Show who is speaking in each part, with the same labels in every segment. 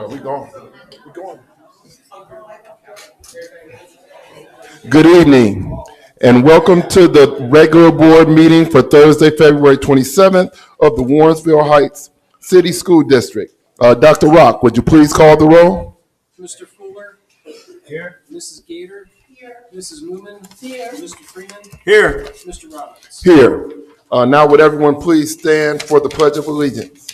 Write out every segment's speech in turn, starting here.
Speaker 1: We going. We going. Good evening, and welcome to the regular board meeting for Thursday, February 27th of the Warrensville Heights City School District. Dr. Rock, would you please call the roll?
Speaker 2: Mr. Fuller. Here. Mrs. Gator. Here. Mrs. Newman. Here. Mr. Freeman.
Speaker 3: Here.
Speaker 2: Mr. Roberts.
Speaker 1: Here. Now would everyone please stand for the Pledge of Allegiance?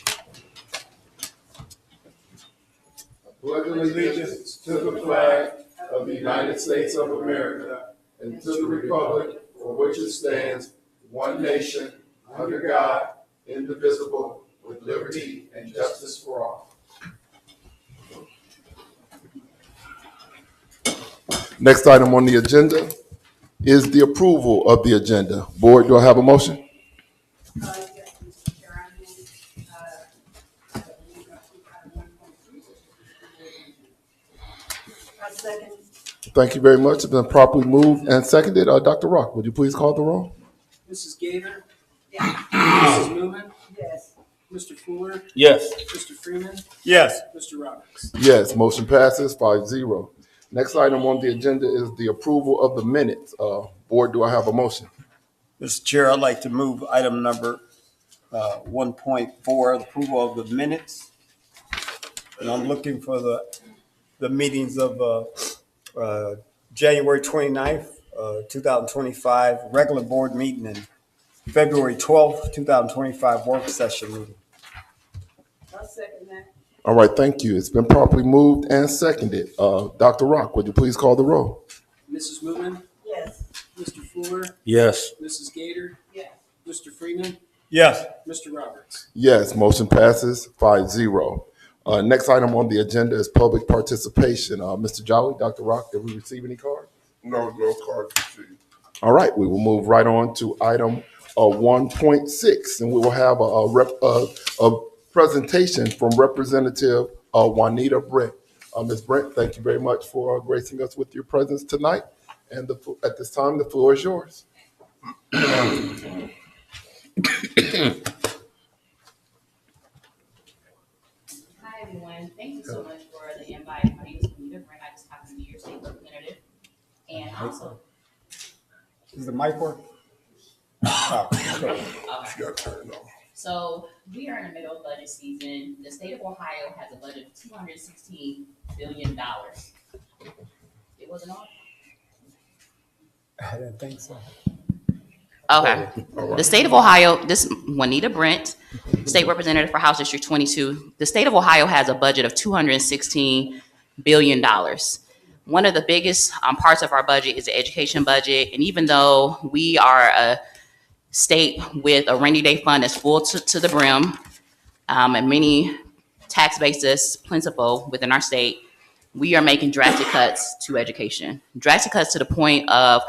Speaker 1: Pledge allegiance to the flag of the United States of America and to the republic for which it stands, one nation, under God, indivisible, with liberty and justice for all. Next item on the agenda is the approval of the agenda. Board, do I have a motion?
Speaker 4: Second.
Speaker 1: Thank you very much. It's been properly moved and seconded. Dr. Rock, would you please call the roll?
Speaker 2: Mrs. Gator.
Speaker 4: Yes.
Speaker 2: Mrs. Newman.
Speaker 4: Yes.
Speaker 2: Mr. Fuller.
Speaker 3: Yes.
Speaker 2: Mr. Freeman.
Speaker 3: Yes.
Speaker 2: Mr. Roberts.
Speaker 1: Yes, motion passes 5-0. Next item on the agenda is the approval of the minutes. Board, do I have a motion?
Speaker 3: Mr. Chair, I'd like to move item number 1.4, approval of the minutes. And I'm looking for the meetings of January 29th, 2025, regular board meeting, and February 12th, 2025, work session meeting.
Speaker 4: I'll second that.
Speaker 1: All right, thank you. It's been properly moved and seconded. Dr. Rock, would you please call the roll?
Speaker 2: Mrs. Newman.
Speaker 4: Yes.
Speaker 2: Mr. Fuller.
Speaker 3: Yes.
Speaker 2: Mrs. Gator.
Speaker 4: Yes.
Speaker 2: Mr. Freeman.
Speaker 3: Yes.
Speaker 2: Mr. Roberts.
Speaker 1: Yes, motion passes 5-0. Next item on the agenda is public participation. Mr. Jolly, Dr. Rock, did we receive any cards?
Speaker 5: No cards received.
Speaker 1: All right, we will move right on to item 1.6, and we will have a presentation from Representative Juanita Brent. Ms. Brent, thank you very much for gracing us with your presence tonight. And at this time, the floor is yours.
Speaker 6: Hi, everyone. Thank you so much for the invite. My name is Juanita Brent. I just happen to be your state representative. And also,
Speaker 3: Is the mic work?
Speaker 5: She got turned on.
Speaker 6: so we are in the middle of budget season. The state of Ohio has a budget of $216 billion. It wasn't on?
Speaker 3: I didn't think so.
Speaker 6: Okay. The state of Ohio, this is Juanita Brent, state representative for House District 22. The state of Ohio has a budget of $216 billion. One of the biggest parts of our budget is the education budget. And even though we are a state with a rainy day fund that's full to the brim, and many tax bases plentiful within our state, we are making drastic cuts to education. Drastic cuts to the point of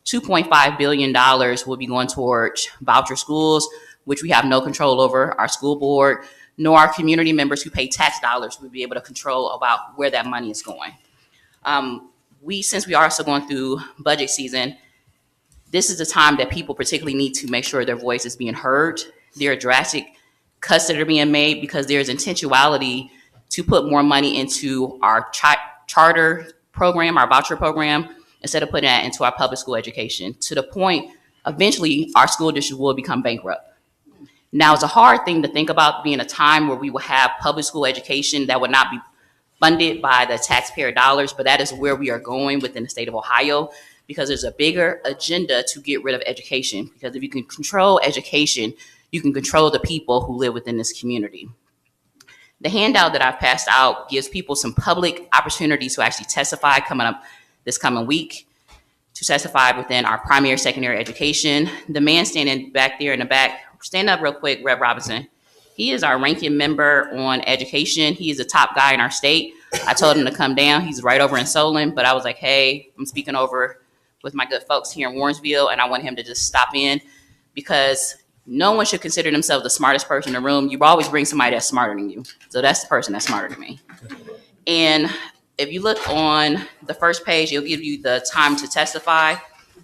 Speaker 6: $2.5 billion will be going towards voucher schools, which we have no control over. Our school board, nor our community members who pay tax dollars will be able to control about where that money is going. Since we are also going through budget season, this is the time that people particularly need to make sure their voice is being heard. There are drastic cuts that are being made because there's intentionality to put more money into our charter program, our voucher program, instead of putting that into our public school education, to the point eventually our school district will become bankrupt. Now, it's a hard thing to think about, being a time where we will have public school education that would not be funded by the taxpayer dollars, but that is where we are going within the state of Ohio, because there's a bigger agenda to get rid of education. Because if you can control education, you can control the people who live within this community. The handout that I've passed out gives people some public opportunities to actually testify coming up this coming week, to testify within our primary, secondary education. The man standing back there in the back, stand up real quick, Rev Robinson. He is our ranking member on education. He is the top guy in our state. I told him to come down. He's right over in Solon, but I was like, hey, I'm speaking over with my good folks here in Warrensville, and I want him to just stop in, because no one should consider themselves the smartest person in the room. You always bring somebody that's smarter than you. So that's the person that's smarter than me. And if you look on the first page, it'll give you the time to testify.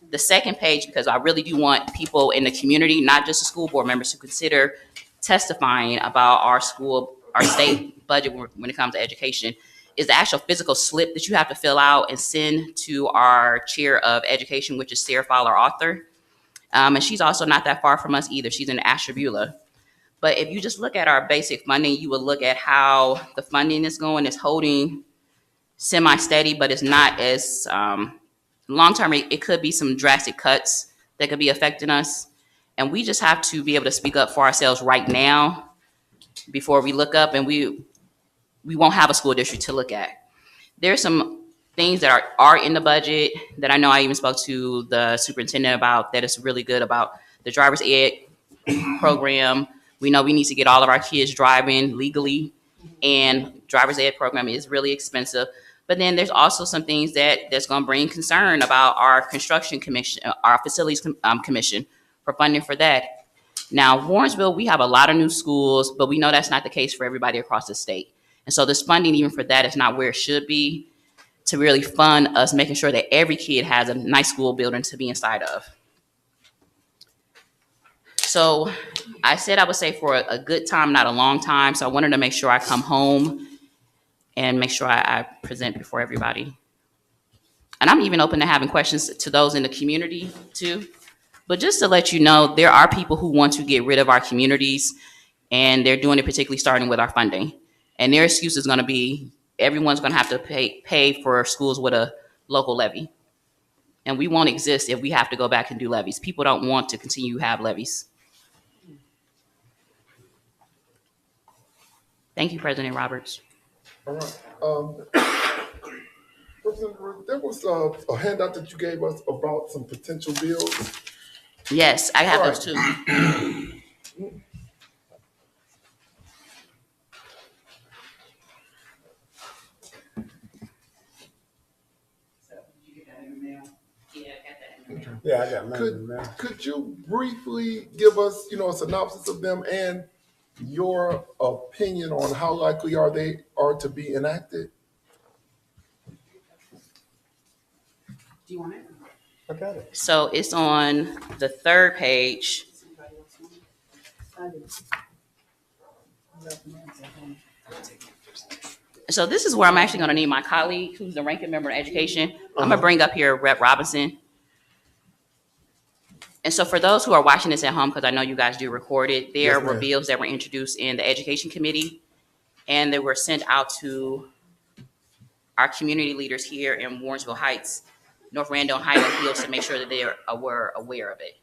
Speaker 6: The second page, because I really do want people in the community, not just the school board members, to consider testifying about our school our state budget when it comes to education is the actual physical slip that you have to fill out and send to our chair of education, which is Sarah Fowler Author. And she's also not that far from us either. She's in Ashtabula. But if you just look at our basic funding, you will look at how the funding is going. It's holding semi-steady, but it's not as long-term. It could be some drastic cuts that could be affecting us. And we just have to be able to speak up for ourselves right now before we look up, and we won't have a school district to look at. There's some things that are in the budget that I know I even spoke to the superintendent about that is really good about the driver's ed program. We know we need to get all of our kids driving legally, and driver's ed program is really expensive. But then there's also some things that's going to bring concern about our construction commission, our facilities commission for funding for that. Now, Warrensville, we have a lot of new schools, but we know that's not the case for everybody across the state. And so this funding, even for that, is not where it should be to really fund us making sure that every kid has a nice school building to be inside of. So I said I would say for a good time, not a long time. So I wanted to make sure I come home and make sure I present before everybody. And I'm even open to having questions to those in the community too. But just to let you know, there are people who want to get rid of our communities, and they're doing it particularly starting with our funding. And their excuse is going to be everyone's going to have to pay for schools with a local levy. And we won't exist if we have to go back and do levies. People don't want to continue to have levies. Thank you, President Roberts.
Speaker 1: All right. President, there was a handout that you gave us about some potential bills.
Speaker 6: Yes, I have
Speaker 1: All
Speaker 6: those too.
Speaker 3: Yeah, I got mine, man.
Speaker 1: Could you briefly give us, a synopsis of them and your opinion on how likely they are to be enacted?
Speaker 4: Do you want it?
Speaker 3: I got it.
Speaker 6: So it's on the third page.
Speaker 4: I do.
Speaker 6: So this is where I'm actually going to need my colleague, who's the ranking member in education. I'm going to bring up here Rep. Robinson. And so for those who are watching this at home, because I know you guys do record it, there
Speaker 1: Yes,
Speaker 6: were
Speaker 1: ma'am.
Speaker 6: bills that were introduced in the education committee, and they were sent out to our community leaders here in Warrensville Heights, North Randall, and Highland Hills to make sure that they were aware of it.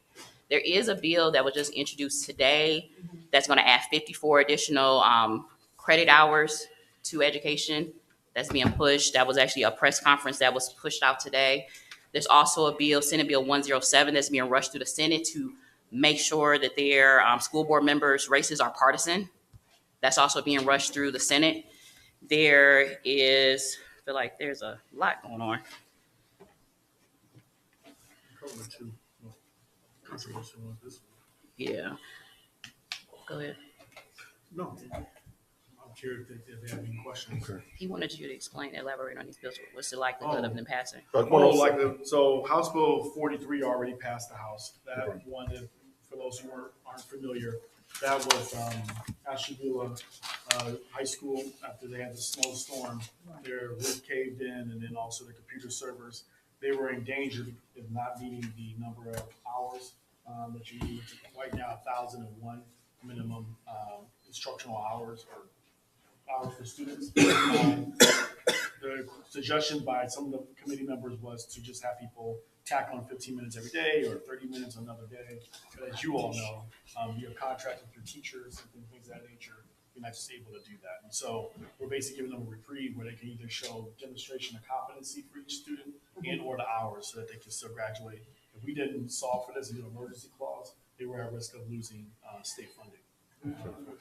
Speaker 6: There is a bill that was just introduced today that's going to add 54 additional credit hours to education that's being pushed. That was actually a press conference that was pushed out today. There's also a bill, Senate Bill 107, that's being rushed through the Senate to make sure that their school board members' races are partisan. That's also being rushed through the Senate. There is, I feel like there's a lot going on. Yeah. Go ahead.
Speaker 7: No, I'm curious if they have any questions.
Speaker 1: Okay.
Speaker 6: He wanted you to explain, elaborate on these bills. What's the likelihood of them passing?
Speaker 7: So House Bill 43 already passed the House. That one, for those who aren't familiar, that was Ashtabula High School. After they had the snowstorm, their roof caved in, and then also the computer servers. They were in danger of not meeting the number of hours that you need. Right now, 1,001 minimum instructional hours or hours for students. The suggestion by some of the committee members was to just have people tack on 15 minutes every day or 30 minutes another day. But as you all know, you have contracts with your teachers and things of that nature. You're not just able to do that. And so we're basically giving them a reprieve where they can either show demonstration of competency for each student and or the hours so that they can still graduate. If we didn't solve for this and do an emergency clause, they were at risk of losing state funding.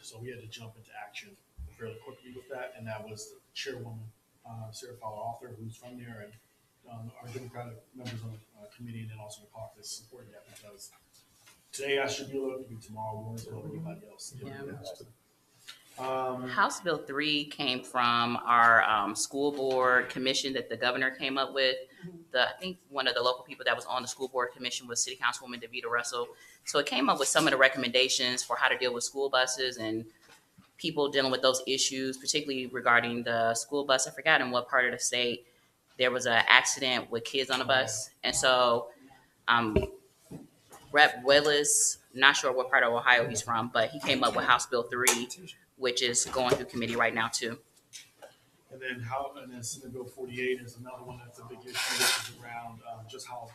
Speaker 7: So we had to jump into action fairly quickly with that, and that was the chairwoman, Sarah Fowler Author, who's from there, and our Democratic members on the committee, and then also the caucus supported that because today Ashtabula, it could be tomorrow, Warrensville, anybody else.
Speaker 6: House Bill 3 came from our school board commission that the governor came up with. I think one of the local people that was on the school board commission was City Councilwoman Davita Russell. So it came up with some of the recommendations for how to deal with school buses and people dealing with those issues, particularly regarding the school bus. I forgot in what part of the state there was an accident with kids on a bus. And so Rep. Willis, not sure what part of Ohio he's from, but he came up with House Bill 3, which is going through committee right now too.
Speaker 7: And then Senate Bill 48 is another one that's a big issue, which is around just how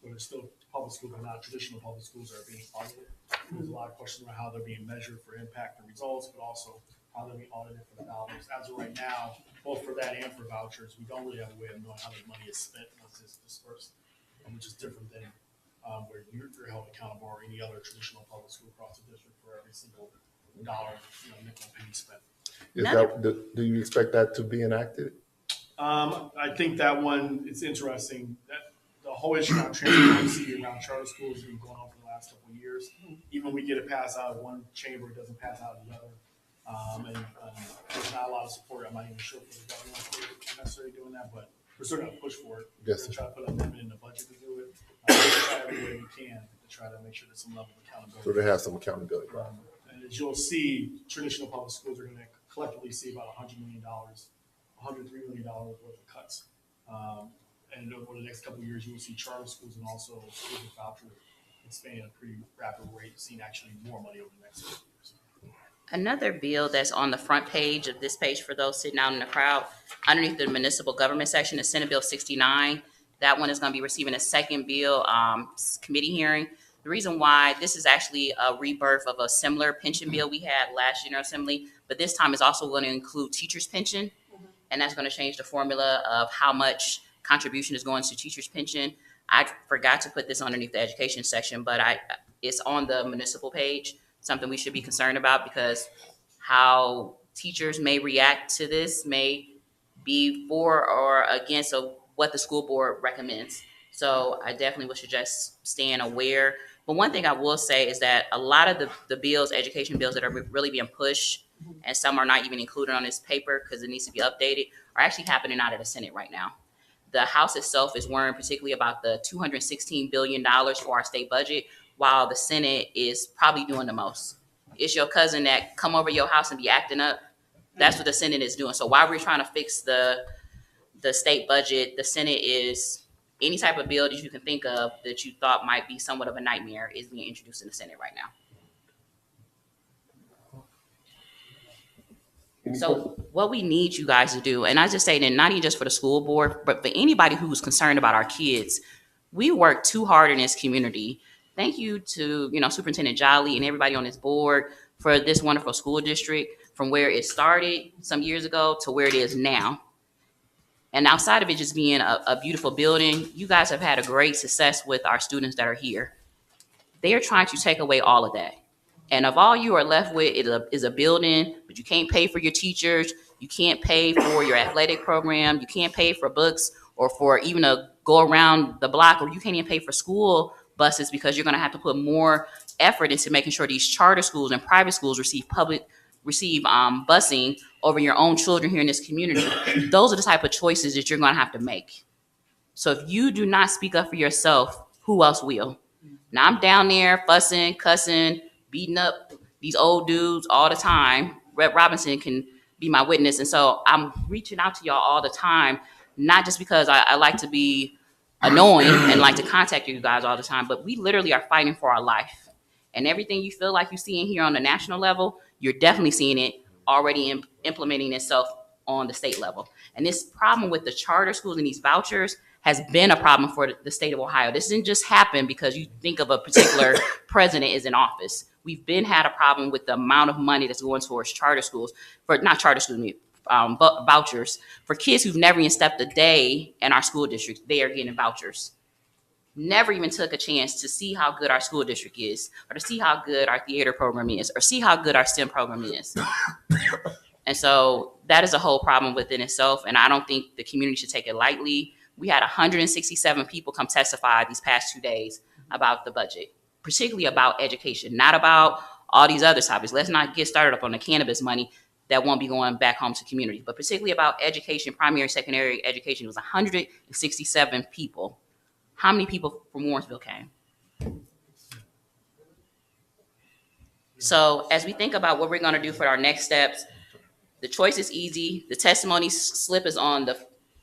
Speaker 7: but it's still public schools, but not traditional public schools are being audited. There's a lot of questions around how they're being measured for impact and results, but also how they're being audited for the dollars. As of right now, both for that and for vouchers, we don't really have a way of knowing how the money is spent once it's dispersed, which is different than where you're held accountable or any other traditional public school across the district for every single dollar, nickel and penny spent.
Speaker 1: Do you expect that to be enacted?
Speaker 7: I think that one is interesting. That the whole issue around transparency around charter schools has been going on for the last couple of years. Even when we get it passed out of one chamber, it doesn't pass out of the other. There's not a lot of support. I'm not even sure if the government is necessarily doing that, but we're still going to push for it.
Speaker 1: Yes,
Speaker 7: We're trying to put an amendment in the budget to do it. We'll try every way we can to try to make sure there's some level of accountability.
Speaker 1: So they have some accountability.
Speaker 7: And as you'll see, traditional public schools are going to collectively see about $100 million, $103 million worth of cuts. And over the next couple of years, you will see charter schools and also schools with voucher expand at a pretty rapid rate, seeing actually more money over the next couple of years.
Speaker 6: Another bill that's on the front page of this page for those sitting out in the crowd, underneath the municipal government section, is Senate Bill 69. That one is going to be receiving a second bill committee hearing. The reason why this is actually a rebirth of a similar pension bill we had last General Assembly, but this time is also going to include teachers' pension, and that's going to change the formula of how much contribution is going to teachers' pension. I forgot to put this underneath the education section, but it's on the municipal page, something we should be concerned about because how teachers may react to this may be for or against of what the school board recommends. So I definitely would suggest staying aware. But one thing I will say is that a lot of the bills, education bills that are really being pushed, and some are not even included on this paper because it needs to be updated, are actually happening out of the Senate right now. The House itself is worrying particularly about the $216 billion for our state budget, while the Senate is probably doing the most. It's your cousin that come over your house and be acting up. That's what the Senate is doing. So while we're trying to fix the state budget, the Senate is any type of bill that you can think of that you thought might be somewhat of a nightmare is being introduced in the Senate right now. So what we need you guys to do, and I just say that not even just for the school board, but for anybody who's concerned about our kids, we work too hard in this community. Thank you to, Superintendent Jolly and everybody on this board for this wonderful school district from where it started some years ago to where it is now. And outside of it just being a beautiful building, you guys have had a great success with our students that are here. They are trying to take away all of that. And if all you are left with is a building, but you can't pay for your teachers, you can't pay for your athletic program, you can't pay for books or for even a go around the block, or you can't even pay for school buses because you're going to have to put more effort into making sure these charter schools and private schools receive busing over your own children here in this community. Those are the type of choices that you're going to have to make. So if you do not speak up for yourself, who else will? Now I'm down there fussing, cussing, beating up these old dudes all the time. Rep. Robinson can be my witness. And so I'm reaching out to y'all all the time, not just because I like to be annoying and like to contact you guys all the time, but we literally are fighting for our life. And everything you feel like you're seeing here on the national level, you're definitely seeing it already implementing itself on the state level. And this problem with the charter schools and these vouchers has been a problem for the state of Ohio. This didn't just happen because you think of a particular president is in office. We've had a problem with the amount of money that's going towards charter schools, vouchers for kids who've never even stepped a day in our school district. They are getting vouchers. Never even took a chance to see how good our school district is, or to see how good our theater program is, or see how good our STEM program is. And so that is a whole problem within itself. And I don't think the community should take it lightly. We had 167 people come testify these past 2 days about the budget, particularly about education, not about all these other topics. Let's not get started up on the cannabis money that won't be going back home to communities, but particularly about education, primary, secondary education. It was 167 people. How many people from Warrensville came? So as we think about what we're going to do for our next steps, the choice is easy. The testimony slip is on the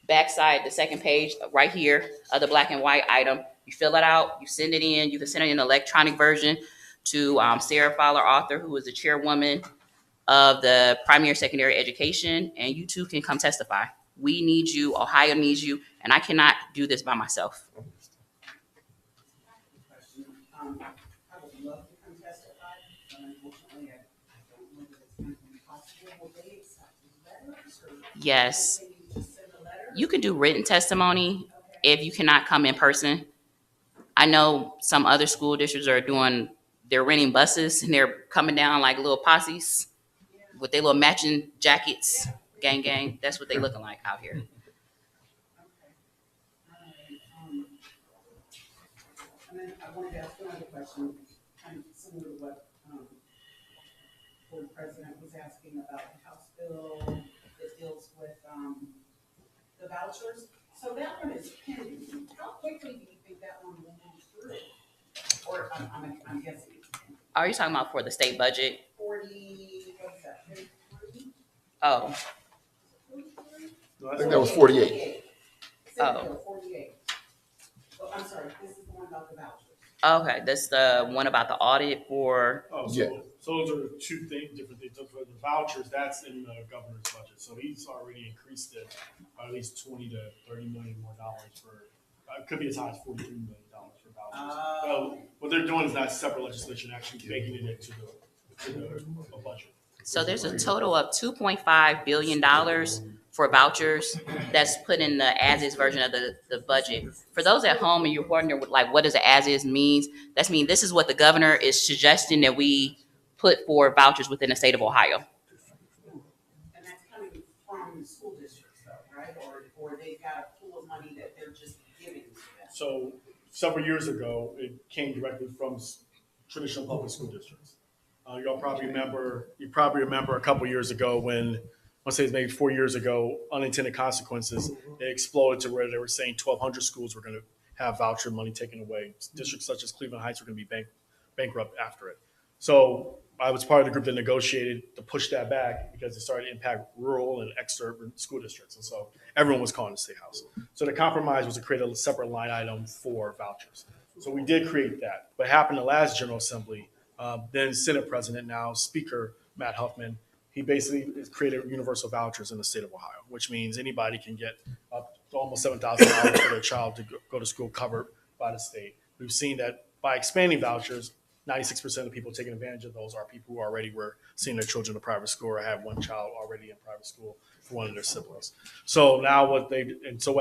Speaker 6: backside, the second page, right here of the black and white item. You fill it out, you send it in. You can send it in an electronic version to Sarah Fowler, author, who is the chairwoman of the primary and secondary education, and you too can come testify. We need you. Ohio needs you, and I cannot do this by myself.
Speaker 4: I would love to come testify, but unfortunately, I don't know that it's going to be possible. Will they accept letters or?
Speaker 6: Yes,
Speaker 4: Can you just send a letter?
Speaker 6: you can do written testimony if you cannot come in person. I know some other school districts they're renting buses and they're coming down like little posses with their little matching jackets, gang gang. That's what they looking like out here.
Speaker 4: And then I wanted to ask another question, kind of similar to what, board president was asking about the House bill that deals with, the vouchers. So that one is pending. How quickly do you think that one will move through? Or I'm guessing it's pending.
Speaker 6: Are you talking about for the state budget?
Speaker 4: 40, what's that, 40?
Speaker 6: Oh,
Speaker 7: No,
Speaker 1: I
Speaker 7: that's
Speaker 1: think that was 48.
Speaker 4: Senate
Speaker 6: Oh.
Speaker 4: Bill 48. Oh, I'm sorry, this is the one about the vouchers.
Speaker 6: okay. That's the one about the audit for.
Speaker 7: Oh,
Speaker 1: Yeah.
Speaker 7: so those are two different things. So for the vouchers, that's in the governor's budget. So he's already increased it by at least 20 to 30 million more dollars for, it could be as high as $43 million for vouchers. Well, what they're doing is not separate legislation, actually making it into the budget.
Speaker 6: So there's a total of $2.5 billion for vouchers that's put in the as-is version of the budget. For those at home and you're wondering like what does the as-is means, that's mean this is what the governor is suggesting that we put for vouchers within the state of Ohio.
Speaker 4: And that's coming from school districts though, right? Or they've got a pool of money that they're just giving to them.
Speaker 7: So several years ago, it came directly from traditional public school districts. You probably remember a couple years ago when, I want to say maybe 4 years ago, unintended consequences, it exploded to where they were saying 1,200 schools were going to have voucher money taken away. Districts such as Cleveland Heights were going to be bankrupt after it. So I was part of the group that negotiated to push that back because it started to impact rural and exurban school districts. And so everyone was calling the State House. So the compromise was to create a separate line item for vouchers. So we did create that. What happened in the last General Assembly, then Senate President, now Speaker Matt Huffman, he basically created universal vouchers in the state of Ohio, which means anybody can get up to almost $7,000 for their child to go to school covered by the state. We've seen that by expanding vouchers, 96% of people taking advantage of those are people who already were seeing their children in private school or have one child already in private school for one of their siblings. So now what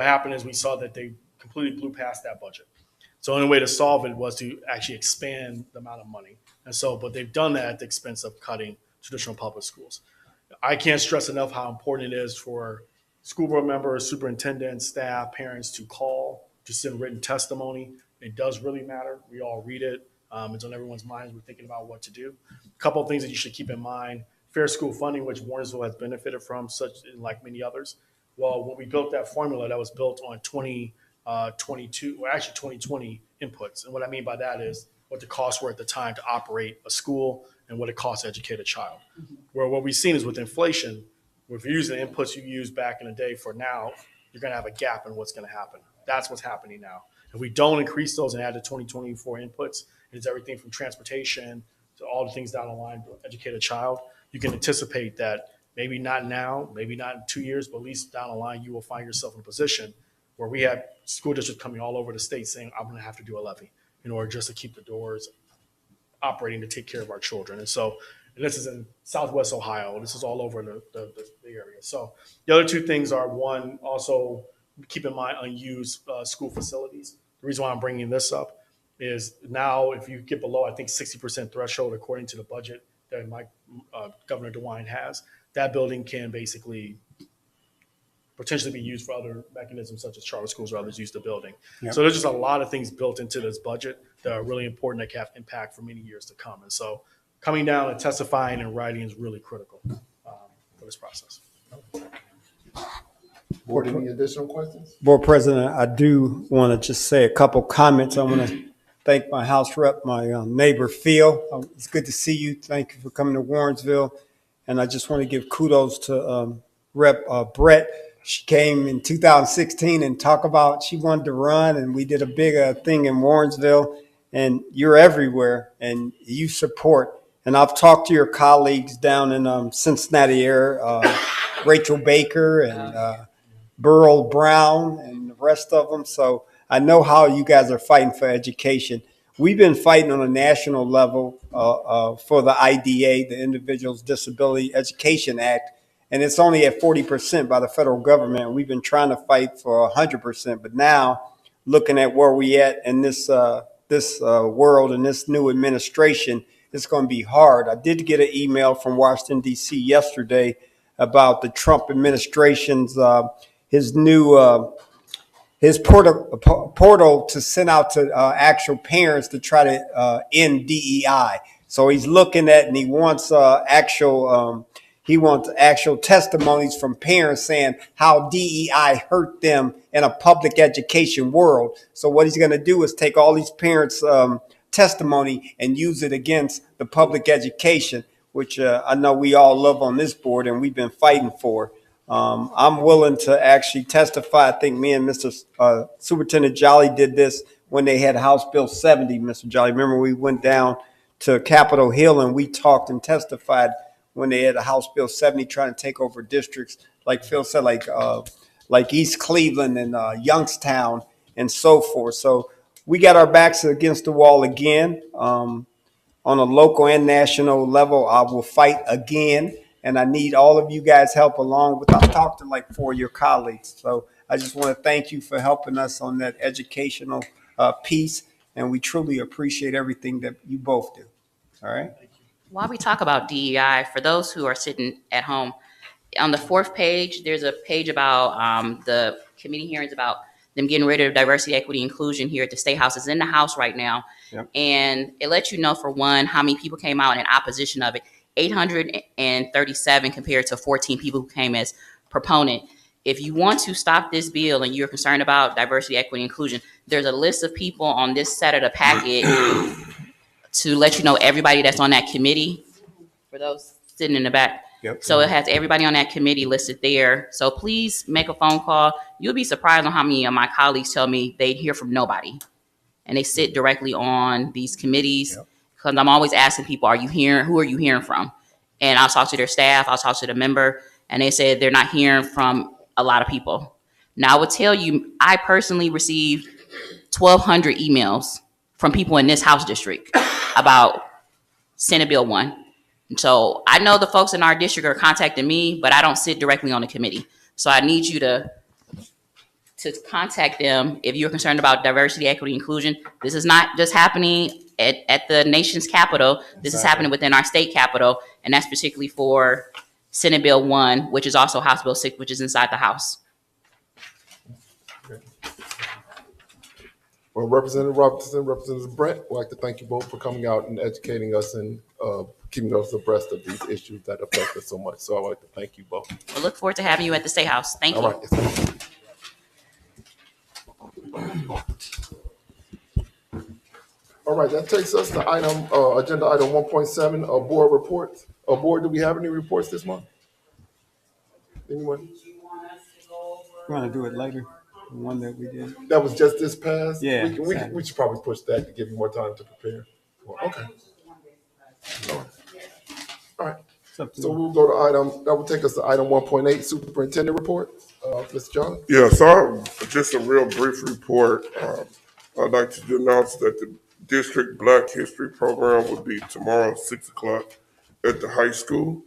Speaker 7: happened is we saw that they completely blew past that budget. So the only way to solve it was to actually expand the amount of money. And so, but they've done that at the expense of cutting traditional public schools. I can't stress enough how important it is for school board members, superintendents, staff, parents to call, to send written testimony. It does really matter. We all read it. It's on everyone's minds. We're thinking about what to do. A couple of things that you should keep in mind. Fair school funding, which Warrensville has benefited from, like many others. Well, when we built that formula, that was built on 2022, or actually 2020 inputs. And what I mean by that is what the costs were at the time to operate a school and what it costs to educate a child. Where what we've seen is with inflation, if you're using the inputs you used back in the day for now, you're going to have a gap in what's going to happen. That's what's happening now. If we don't increase those and add the 2024 inputs, it's everything from transportation to all the things down the line to educate a child. You can anticipate that maybe not now, maybe not in 2 years, but at least down the line, you will find yourself in a position where we have school districts coming all over the state saying, I'm going to have to do a levy in order just to keep the doors operating to take care of our children. And so, and this is in Southwest Ohio. This is all over the area. So the other two things are, one, also keep in mind unused school facilities. The reason why I'm bringing this up is now if you get below, I think, 60% threshold, according to the budget that Governor DeWine has, that building can basically potentially be used for other mechanisms such as charter schools or others use the building. Yep. So there's just a lot of things built into this budget that are really important that can have impact for many years to come. And so coming down and testifying and writing is really critical for this process.
Speaker 1: Board, any additional questions?
Speaker 3: Board President, I do want to just say a couple comments. I want to thank my house rep, my neighbor Phil. It's good to see you. Thank you for coming to Warrensville. And I just want to give kudos to Rep Brett. She came in 2016 and talk about she wanted to run, and we did a big thing in Warrensville. And you're everywhere, and you support. And I've talked to your colleagues down in Cincinnati area, Rachel Baker and Burl Brown and the rest of them. So I know how you guys are fighting for education. We've been fighting on a national level for the IDA, the Individuals Disability Education Act, and it's only at 40% by the federal government. We've been trying to fight for 100%, but now looking at where we at in this world and this new administration, it's going to be hard. I did get an email from Washington, D.C. yesterday about the Trump administration's his new his portal to send out to actual parents to try to end DEI. So he's looking at, and he wants actual testimonies from parents saying how DEI hurt them in a public education world. So what he's going to do is take all these parents' testimony and use it against the public education, which I know we all love on this board and we've been fighting for. I'm willing to actually testify. I think me and Mr. Superintendent Jolly did this when they had House Bill 70, Mr. Jolly. Remember, we went down to Capitol Hill and we talked and testified when they had a House Bill 70 trying to take over districts, like Phil said, like East Cleveland and Youngstown and so forth. So we got our backs against the wall again. On a local and national level, I will fight again. And I need all of you guys' help along with, I've talked to like 4 of your colleagues. So I just want to thank you for helping us on that educational piece. And we truly appreciate everything that you both do. All right.
Speaker 6: While we talk about DEI, for those who are sitting at home, on the 4th page, there's a page about the committee hearings about them getting rid of diversity, equity, inclusion here at the State House. It's in the House right now.
Speaker 3: Yep.
Speaker 6: And it lets you know, for one, how many people came out in opposition of it. 837 compared to 14 people who came as proponent. If you want to stop this bill and you're concerned about diversity, equity, inclusion, there's a list of people on this set of the packet to let you know everybody that's on that committee, for those sitting in the back.
Speaker 3: Yep.
Speaker 6: So it has everybody on that committee listed there. So please make a phone call. You'll be surprised on how many of my colleagues tell me they hear from nobody. And they sit directly on these committees.
Speaker 3: Yep.
Speaker 6: Because I'm always asking people, who are you hearing from? And I'll talk to their staff, I'll talk to the member, and they said they're not hearing from a lot of people. Now, I would tell you, I personally received 1,200 emails from people in this House district about Senate Bill 1. So I know the folks in our district are contacting me, but I don't sit directly on the committee. So I need you to contact them if you're concerned about diversity, equity, inclusion. This is not just happening at the nation's capital. This is happening within our state capital, and that's particularly for Senate Bill 1, which is also House Bill 6, which is inside the House.
Speaker 1: Well, Representative Robinson, Representative Brent, I'd like to thank you both for coming out and educating us and keeping us abreast of these issues that affect us so much. So I'd like to thank you both.
Speaker 6: We'll look forward to having you at the State House. Thank you.
Speaker 1: All right. All right, that takes us to agenda item 1.7, board reports. Board, do we have any reports this month? Anyone?
Speaker 4: Did you want us to go over?
Speaker 3: You want to do it later? The one that we did?
Speaker 1: That was just this past?
Speaker 3: Yeah,
Speaker 1: We should probably push that to give you more time to prepare. Well, okay. All right. So we'll go to that will take us to item 1.8, superintendent report. Mr. John?
Speaker 5: Yeah, so just a real brief report. I'd like to announce that the district Black History program will be tomorrow at 6 o'clock at the high school.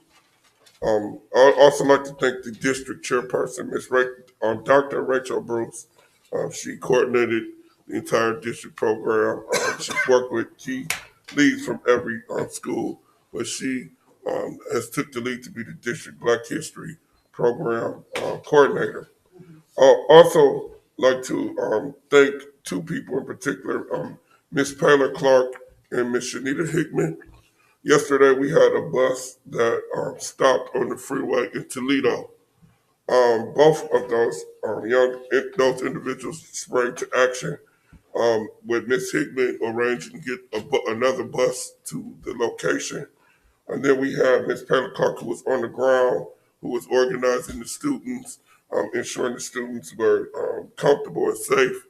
Speaker 5: I'd also like to thank the district chairperson, Dr. Rachel Bruce. She coordinated the entire district program. She worked with key leads from every school, but she has took the lead to be the district Black History program coordinator. I'd also like to thank 2 people in particular, Miss Paula Clark and Miss Shanita Hickman. Yesterday, we had a bus that stopped on the freeway in Toledo. Both of those those individuals sprang to action with Miss Hickman arranging to get another bus to the location. And then we have Ms. Petticock, who was on the ground, who was organizing the students, ensuring the students were comfortable and safe.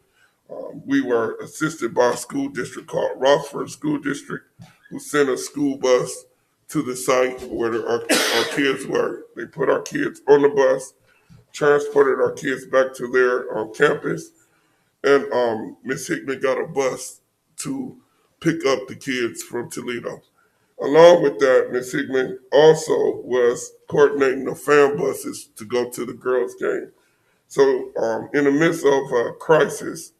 Speaker 5: We were assisted by a school district called Rossford School District, who sent a school bus to the site where our kids were. They put our kids on the bus, transported our kids back to their campus, and Ms. Hickman got a bus to pick up the kids from Toledo. Along with that, Ms. Hickman also was coordinating the fan buses to go to the girls' game. So in the midst of a crisis,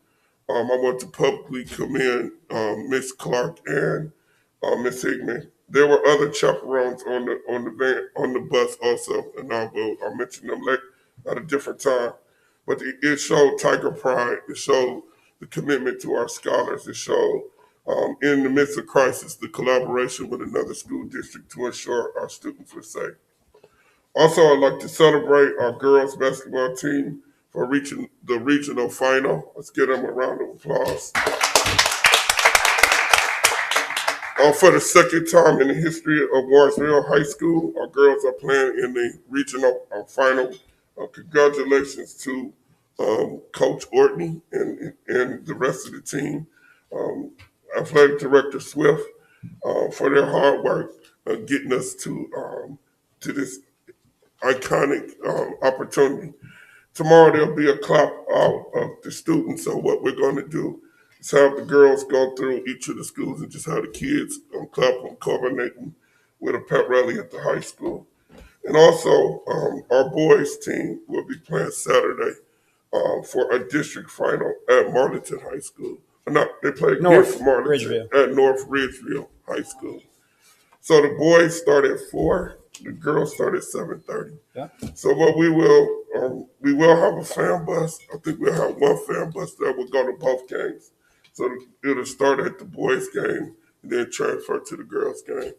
Speaker 5: I want to publicly commend Ms. Clark and Ms. Hickman. There were other chaperones on the bus also, and I'll mention them at a different time. But it showed Tiger Pride. It showed the commitment to our scholars. It showed in the midst of crisis, the collaboration with another school district to ensure our students were safe. Also, I'd like to celebrate our girls basketball team for reaching the regional final. Let's give them a round of applause. For the second time in the history of Warrensville High School, our girls are playing in the regional final. Congratulations to Coach Ortney and the rest of the team. Athletic Director Swift for their hard work getting us to this iconic opportunity. Tomorrow there'll be a clap out of the students. So what we're going to do is have the girls go through each of the schools and just have the kids clap and coordinating with a pep rally at the high school. And also our boys team will be playing Saturday for a district final at Marlington High School. They play against Marlington at North Ridgeville High School. So the boys start at 4, the girls start at 7:30.
Speaker 3: Yeah.
Speaker 5: So what we will have a fan bus. I think we'll have one fan bus that will go to both games. So it'll start at the boys' game and then transfer to the girls' game.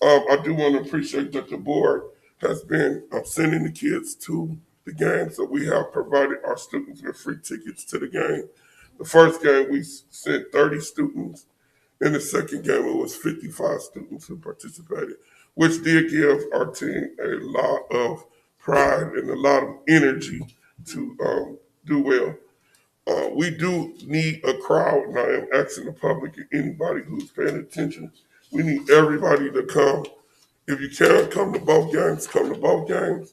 Speaker 5: I do want to appreciate that the board has been sending the kids to the game. So we have provided our students with free tickets to the game. The first game, we sent 30 students. In the second game, it was 55 students who participated, which did give our team a lot of pride and a lot of energy to do well. We do need a crowd, and I am asking the public and anybody who's paying attention, we need everybody to come. If you can, come to both games, come to both games.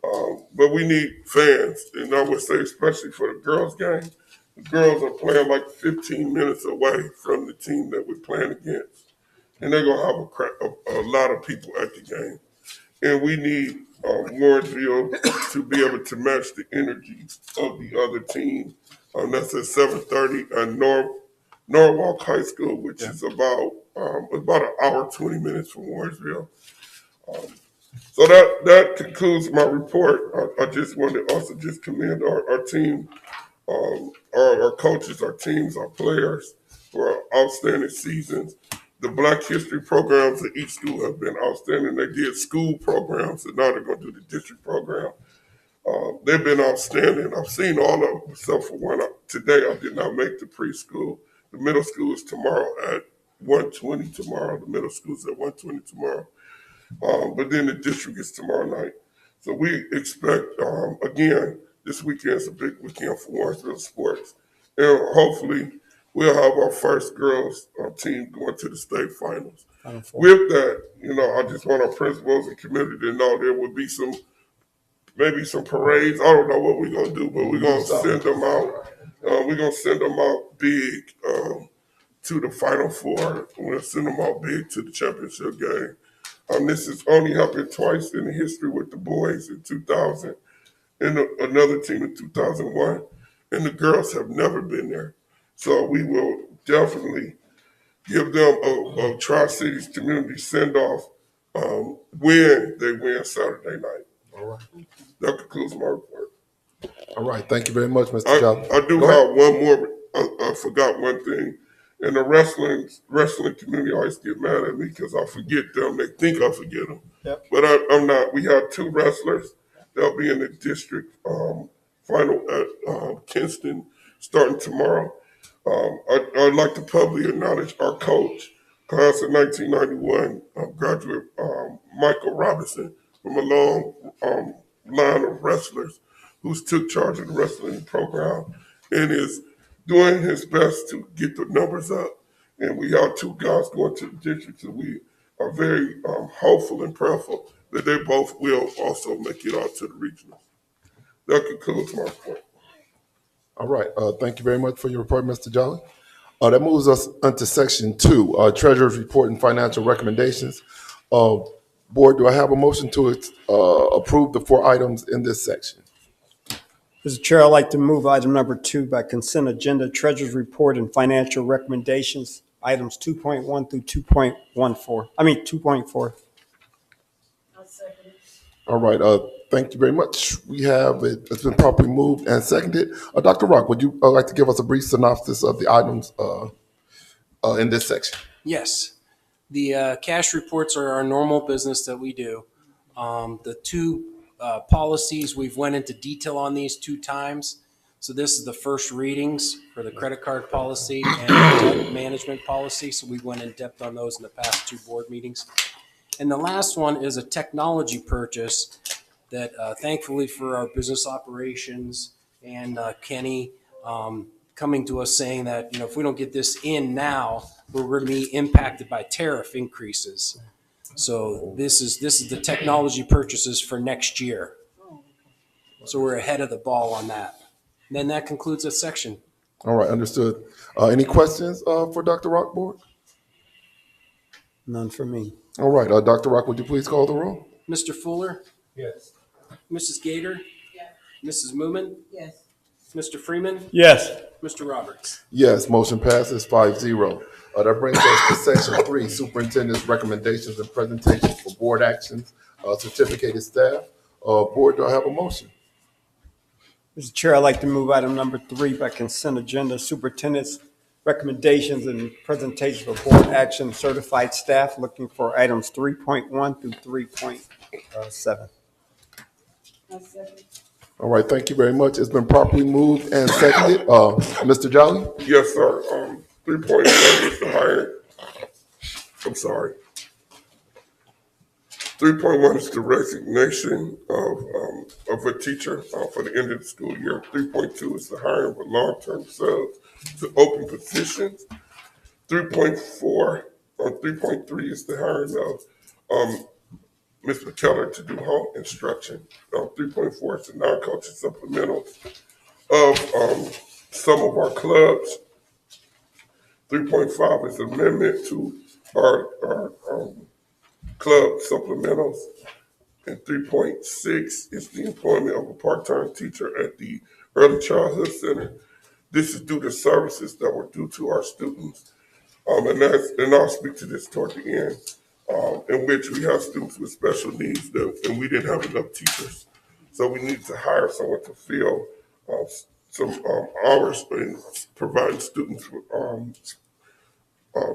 Speaker 5: But we need fans, and I would say especially for the girls' game. The girls are playing like 15 minutes away from the team that we're playing against. And they're going to have a lot of people at the game. And we need Warrensville to be able to match the energy of the other team. That's at 7:30 at Norwalk High School, which is about an hour, 20 minutes from Warrensville. So that concludes my report. I just want to also just commend our team, our coaches, our teams, our players for outstanding seasons. The Black History programs at each school have been outstanding. They did school programs, and now they're going to do the district program. They've been outstanding. I've seen all of them, except for one. Today, I did not make the preschool. The middle school is tomorrow at 1:20 tomorrow. The middle school is at 1:20 tomorrow. But then the district is tomorrow night. So we expect, again, this weekend is a big weekend for Warrensville sports. And hopefully we'll have our first girls team going to the state finals. With that, I just want our principals and community to know there will be maybe some parades. I don't know what we're going to do, but we're going to send them out. We're going to send them out big to the Final Four. We're going to send them out big to the championship game. This has only happened twice in the history with the boys in 2000 and another team in 2001. And the girls have never been there. So we will definitely give them a Tri-Cities community send-off when they win Saturday night.
Speaker 1: All right.
Speaker 5: That concludes my report.
Speaker 1: All right. Thank you very much, Mr. Johnson.
Speaker 5: I do have one more. I forgot one thing. And the wrestling community always get mad at me because I forget them. They think I forget them.
Speaker 3: Yep.
Speaker 5: But I'm not. We have 2 wrestlers. They'll be in the district final at Kinston starting tomorrow. I'd like to publicly acknowledge our coach, class of 1991, graduate Michael Robinson, from a long line of wrestlers who's took charge of the wrestling program and is doing his best to get the numbers up. And we are two guys going to the district, so we are very hopeful and prayerful that they both will also make it out to the regionals. That concludes my report.
Speaker 1: All right, thank you very much for your report, Mr. Jolly. That moves us into section 2, treasurer's report and financial recommendations. Board, do I have a motion to approve the 4 items in this section?
Speaker 3: Mr. Chair, I'd like to move item number 2 by consent agenda, treasurer's report and financial recommendations, items 2.1 through 2.4.
Speaker 1: All right, thank you very much. We have it's been properly moved and seconded. Dr. Rock, would you like to give us a brief synopsis of the items in this section?
Speaker 2: Yes. The cash reports are our normal business that we do. The 2 policies, we've went into detail on these 2 times. So this is the first readings for the credit card policy and the debt management policy. So we went in depth on those in the past 2 board meetings. And the last one is a technology purchase that thankfully for our business operations and Kenny coming to us saying that, if we don't get this in now, we're going to be impacted by tariff increases. So this is the technology purchases for next year. So we're ahead of the ball on that. And then that concludes this section.
Speaker 1: All right, understood. Any questions for Dr. Rock, board?
Speaker 3: None for me.
Speaker 1: All right, Dr. Rock, would you please call the roll?
Speaker 2: Mr. Fuller?
Speaker 7: Yes.
Speaker 2: Mrs. Gator?
Speaker 4: Yes.
Speaker 2: Mrs. Moomin?
Speaker 4: Yes.
Speaker 2: Mr. Freeman?
Speaker 3: Yes.
Speaker 2: Mr. Roberts?
Speaker 1: Yes, motion passes 5-0. That brings us to section 3, superintendent's recommendations and presentations for board actions, certificated staff. Board, do I have a motion?
Speaker 3: Mr. Chair, I'd like to move item number 3 by consent agenda, superintendent's recommendations and presentations for board action, certified staff, looking for items 3.1 through 3.7.
Speaker 1: All right, thank you very much. It's been properly moved and seconded. Mr. Jolly?
Speaker 5: Yes, sir. 3.1 is the hiring. I'm sorry. 3.1 is the resignation of a teacher for the end of the school year. 3.2 is the hiring of a long-term subs to open positions. 3.3 is the hiring of Ms. McKellar to do home instruction. 3.4 is the non-coaching supplementals of some of our clubs. 3.5 is amendment to our club supplementals. And 3.6 is the employment of a part-time teacher at the Early Childhood Center. This is due to services that were due to our students. And I'll speak to this toward the end, in which we have students with special needs and we didn't have enough teachers. So we need to hire someone to fill some hours in providing students with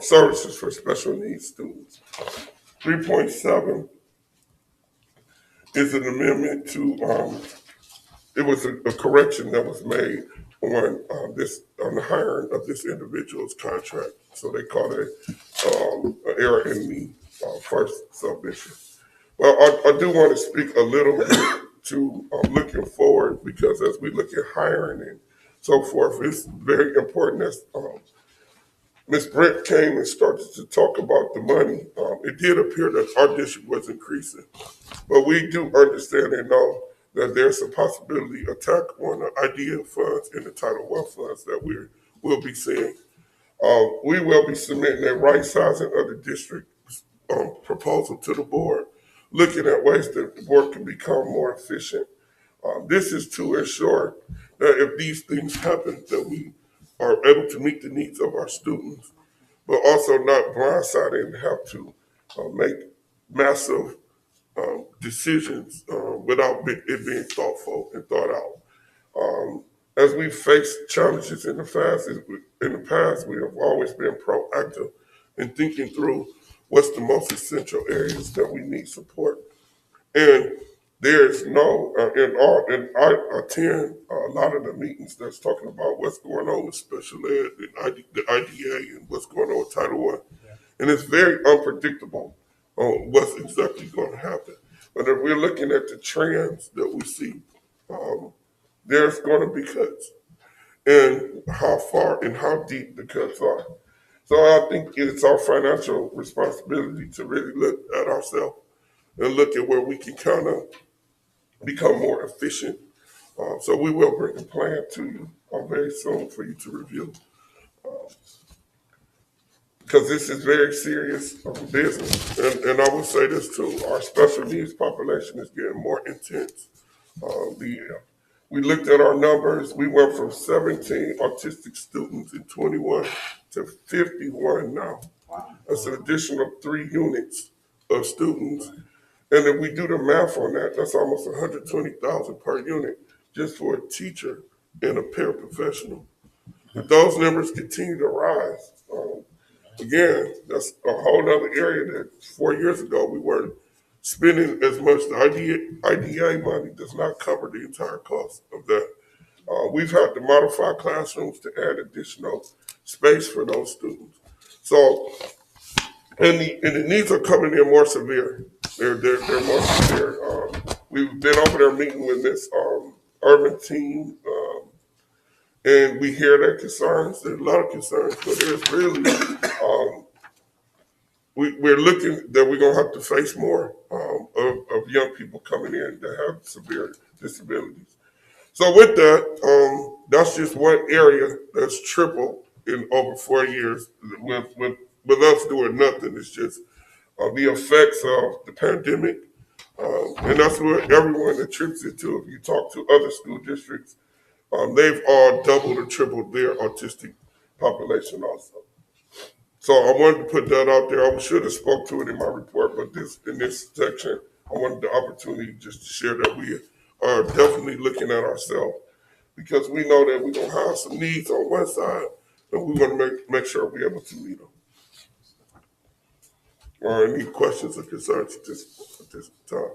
Speaker 5: services for special needs students. 3.7 is an amendment to, it was a correction that was made on the hiring of this individual's contract. So they called it an error in the first submission. Well, I do want to speak a little bit to looking forward, because as we look at hiring and so forth, it's very important as Ms. Brent came and started to talk about the money. It did appear that our district was increasing, but we do understand and know that there's a possibility attack on the IDEA funds and the Title I funds that we will be seeing. We will be submitting a right sizing of the district proposal to the board, looking at ways that the board can become more efficient. This is to ensure that if these things happen, that we are able to meet the needs of our students, but also not blindsided and have to make massive decisions without it being thoughtful and thought out. As we face challenges in the past, we have always been proactive in thinking through what's the most essential areas that we need support. And there's no, and I attend a lot of the meetings that's talking about what's going on with special ed and the IDA and what's going on with Title One. And it's very unpredictable on what's exactly going to happen. But if we're looking at the trends that we see, there's going to be cuts, and how far and how deep the cuts are. So I think it's our financial responsibility to really look at ourselves and look at where we can kind of become more efficient. So we will bring a plan to you very soon for you to review. Because this is very serious business. And I will say this too, our special needs population is getting more intense. We looked at our numbers, we went from 17 autistic students in 21 to 51 now. That's an additional 3 units of students. And if we do the math on that, that's almost 120,000 per unit just for a teacher and a paraprofessional. If those numbers continue to rise, again, that's a whole other area that 4 years ago we weren't spending as much. The IDA money does not cover the entire cost of that. We've had to modify classrooms to add additional space for those students. So, and the needs are coming in more severe. They're more severe. We've been over there meeting with this urban team, and we hear their concerns. There's a lot of concerns, but there's really we're looking that we're gonna have to face more of young people coming in that have severe disabilities. So with that, that's just one area that's tripled in over 4 years with us doing nothing. It's just the effects of the pandemic, and that's what everyone attributes it to. If you talk to other school districts, they've all doubled or tripled their autistic population also. So I wanted to put that out there. I should have spoke to it in my report, but in this section, I wanted the opportunity just to share that we are definitely looking at ourselves, because we know that we're gonna have some needs on one side, and we want to make sure we're able to meet them. Or any questions or concerns at this time?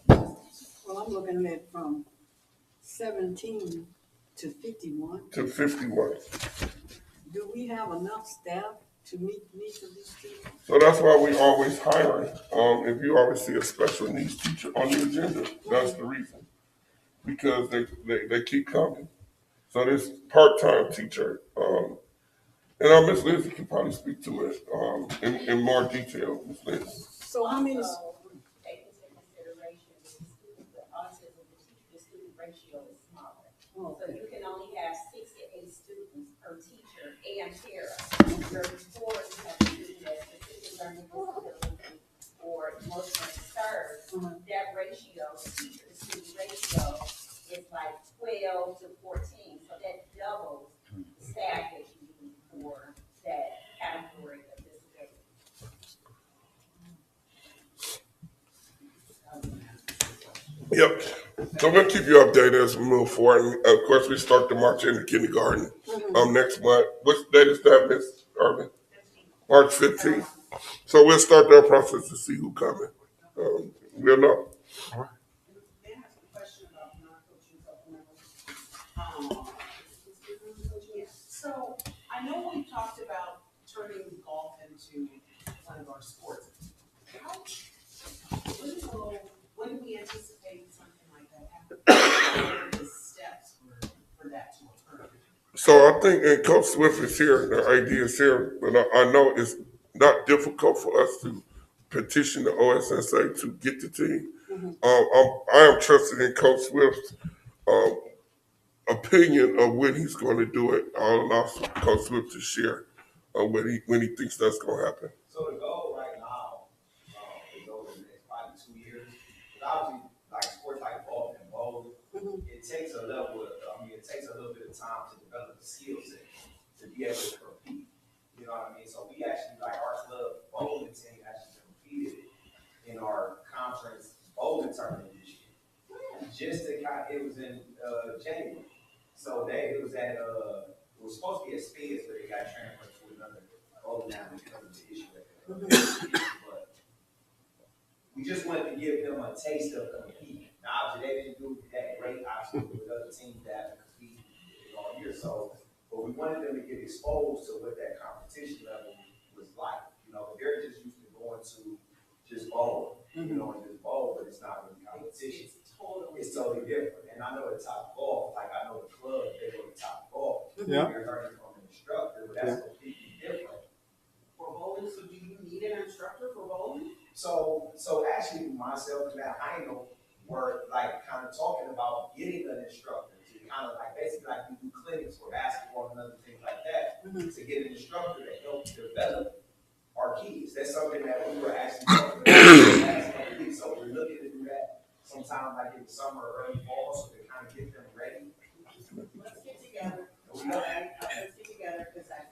Speaker 8: Well, I'm looking at from 17 to 51.
Speaker 5: To 51.
Speaker 8: Do we have enough staff to meet the needs of these students?
Speaker 5: So that's why we always hiring. If you always see a special needs teacher on the agenda, that's the reason. Because they keep coming. So this part-time teacher, and Miss Lindsay can probably speak to it in more detail, Miss Lindsay.
Speaker 8: So how many?
Speaker 9: Take into consideration the student with autism, the student ratio is smaller.
Speaker 8: Oh,
Speaker 9: So
Speaker 8: okay.
Speaker 9: you can only have 6 to 8 students per teacher and para. Where before you have a student that's specific learning disability or emotional disturbed, that ratio, teacher to student ratio is like 12 to 14. So that doubles the staff that you need for that category of disability.
Speaker 5: Yep. So we'll keep you updated as we move forward. And of course, we start the march into kindergarten next month. What date is that, Miss Urban? March 15th. So we'll start that process to see who's coming. We'll know.
Speaker 4: May I ask a question about non-coaching supplementals? So I know we talked about turning golf into one of our sports. When do we anticipate something like that happening? What are the steps for that to occur?
Speaker 5: So I think, and Coach Swift is here, the idea is here, but I know it's not difficult for us to petition the OSSA to get the team. I am trusted in Coach Swift's opinion of when he's going to do it. I'll allow Coach Swift to share when he thinks that's going to happen.
Speaker 10: So the goal right now is over the next probably 2 years. But obviously, like sports like golf and bowling, it takes a little bit of time to develop the skill set to be able to compete. You know what I mean? So we actually, like our club bowling team actually competed in our conference bowling tournament this year. Just to it was in January. So it was supposed to be a Spades, but it got transferred to another bowling alley because of the issue that but we just wanted to give them a taste of competing. Now, obviously, they didn't do that great, obviously, with other teams that compete all year, so, but we wanted them to get exposed to what that competition level was like. You know, they're just used to going to just bowl, you know, and just bowl, but it's not really competition. It's totally different. And I know at Top Golf, like I know the club, they go to Top Golf.
Speaker 3: Yeah.
Speaker 10: You're learning from an instructor, but that's completely different.
Speaker 4: For bowling, so do you need an instructor for bowling?
Speaker 10: So actually myself and that, I know we're like kind of talking about getting an instructor to kind of like basically like we do clinics for basketball and other things like that to get an instructor to help develop our kids. That's something that we were actually talking about the last couple of weeks. So we're looking to do that sometime like in the summer or early fall, so to kind of get them ready.
Speaker 4: Let's get together. Let's get together, because I